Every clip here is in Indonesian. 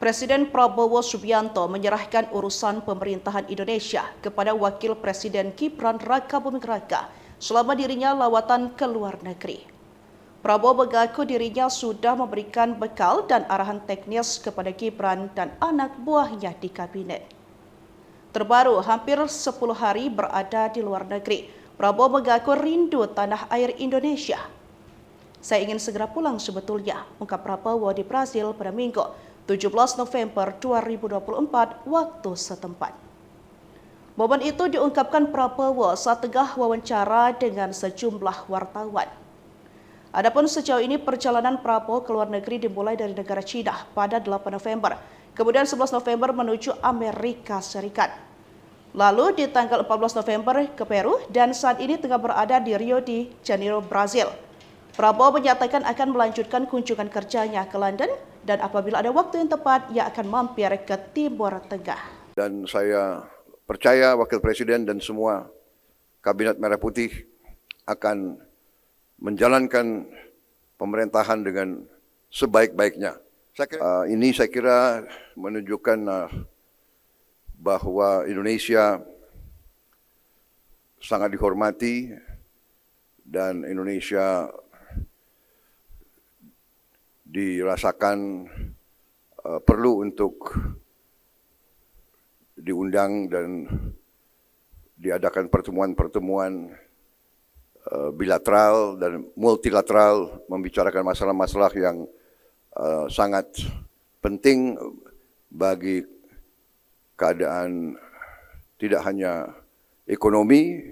Presiden Prabowo Subianto menyerahkan urusan pemerintahan Indonesia kepada Wakil Presiden Gibran Rakabuming Raka selama dirinya lawatan ke luar negeri. Prabowo mengaku dirinya sudah memberikan bekal dan arahan teknis kepada Gibran dan anak buahnya di kabinet. Terbaru hampir 10 hari berada di luar negeri, Prabowo mengaku rindu tanah air Indonesia. Saya ingin segera pulang sebetulnya, ungkap Prabowo di Brasil pada Minggu, 17 November 2024 waktu setempat. Momen itu diungkapkan Prabowo saat tengah wawancara dengan sejumlah wartawan. Adapun sejauh ini perjalanan Prabowo ke luar negeri dimulai dari negara China pada 8 November, kemudian 11 November menuju Amerika Serikat. Lalu di tanggal 14 November ke Peru dan saat ini tengah berada di Rio de Janeiro, Brasil. Prabowo menyatakan akan melanjutkan kunjungan kerjanya ke London dan apabila ada waktu yang tepat, ia akan mampir ke Timur Tengah. Dan saya percaya Wakil Presiden dan semua Kabinet Merah Putih akan menjalankan pemerintahan dengan sebaik-baiknya. Saya kira menunjukkan bahwa Indonesia sangat dihormati dan Indonesia dirasakan perlu untuk diundang dan diadakan pertemuan-pertemuan bilateral dan multilateral membicarakan masalah-masalah yang sangat penting bagi keadaan tidak hanya ekonomi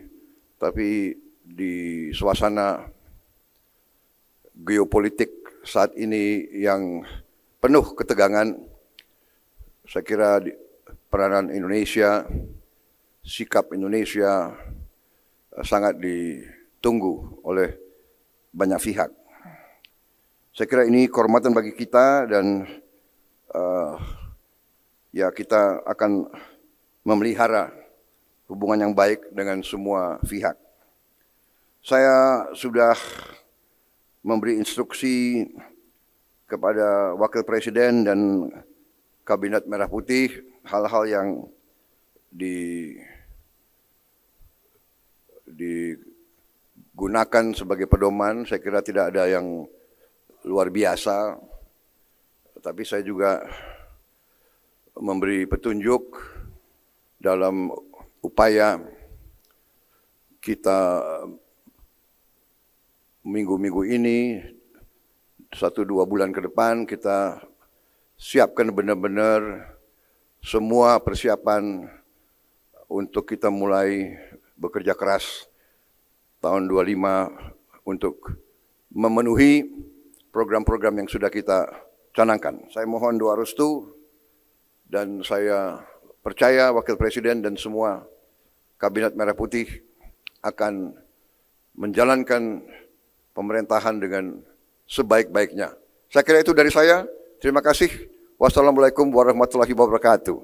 tapi di suasana geopolitik saat ini yang penuh ketegangan. Saya kira peranan Indonesia, sikap Indonesia sangat ditunggu oleh banyak pihak. Saya kira ini kehormatan bagi kita dan ya kita akan memelihara hubungan yang baik dengan semua pihak. Saya sudah memberi instruksi kepada Wakil Presiden dan Kabinet Merah Putih hal-hal yang digunakan sebagai pedoman. Saya kira tidak ada yang luar biasa, tapi saya juga memberi petunjuk dalam upaya kita minggu-minggu ini, 1-2 bulan ke depan kita siapkan benar-benar semua persiapan untuk kita mulai bekerja keras tahun 25 untuk memenuhi program-program yang sudah kita canangkan. Saya mohon doa restu dan saya percaya Wakil Presiden dan semua Kabinet Merah Putih akan menjalankan pemerintahan dengan sebaik-baiknya. Saya kira itu dari saya. Terima kasih. Wassalamualaikum warahmatullahi wabarakatuh.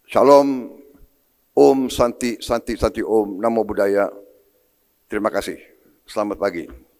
Shalom, Om Santi Santi Santi Om, Namo Buddhaya. Terima kasih. Selamat pagi.